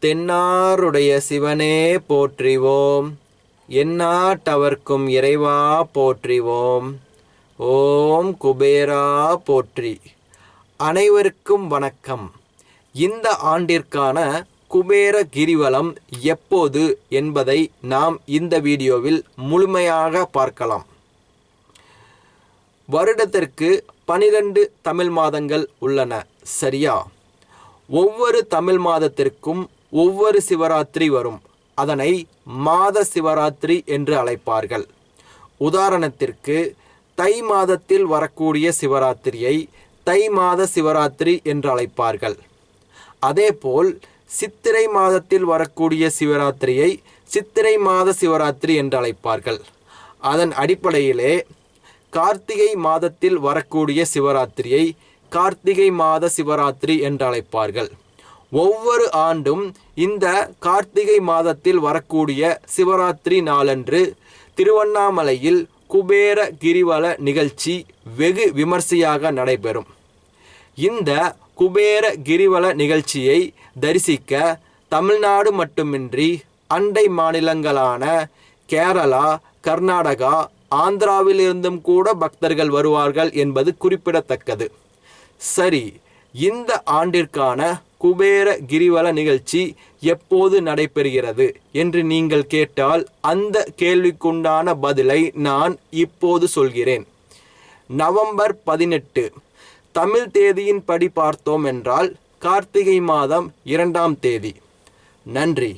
தென்னாருடைய சிவனே போற்றிவோம். எந்நாட்டவர்க்கும் இறைவா போற்றிவோம். ஓம் குபேரா போற்றி. அனைவருக்கும் வணக்கம். இந்த ஆண்டிற்கான குபேர கிரிவலம் எப்போது என்பதை நாம் இந்த வீடியோவில் முழுமையாக பார்க்கலாம். வருடத்திற்கு 12 தமிழ் மாதங்கள் உள்ளன, சரியா? ஒவ்வொரு தமிழ் மாதத்திற்கும் ஒவ்வொரு சிவராத்திரி வரும். அதனை மாத சிவராத்திரி என்று அழைப்பார்கள். உதாரணத்திற்கு தை மாதத்தில் வரக்கூடிய சிவராத்திரியை தை மாத சிவராத்திரி என்று அழைப்பார்கள். அதேபோல் சித்திரை மாதத்தில் வரக்கூடிய சிவராத்திரியை சித்திரை மாத சிவராத்திரி என்று அழைப்பார்கள். அதன் அடிப்படையிலே கார்த்திகை மாதத்தில் வரக்கூடிய சிவராத்திரியை கார்த்திகை மாத சிவராத்திரி என்று அழைப்பார்கள். ஒவ்வொரு ஆண்டும் இந்த கார்த்திகை மாதத்தில் வரக்கூடிய சிவராத்திரி நாளன்று திருவண்ணாமலையில் குபேர கிரிவல நிகழ்ச்சி வெகு விமர்சையாக நடைபெறும். இந்த குபேர கிரிவல நிகழ்ச்சியை தரிசிக்க தமிழ்நாடு மட்டுமின்றி அண்டை மாநிலங்களான கேரளா, கர்நாடகா, ஆந்திராவிலிருந்தும் கூட பக்தர்கள் வருவார்கள் என்பது குறிப்பிடத்தக்கது. சரி, இந்த ஆண்டிற்கான குபேர கிரிவல நிகழ்ச்சி எப்போது நடைபெறுகிறது என்று நீங்கள் கேட்டால் அந்த கேள்விக்குண்டான பதிலை நான் இப்போது சொல்கிறேன். நவம்பர் 18 தமிழ் தேதியின் படி பார்த்தோம் என்றால் கார்த்திகை மாதம் 2ஆம் தேதி. நன்றி.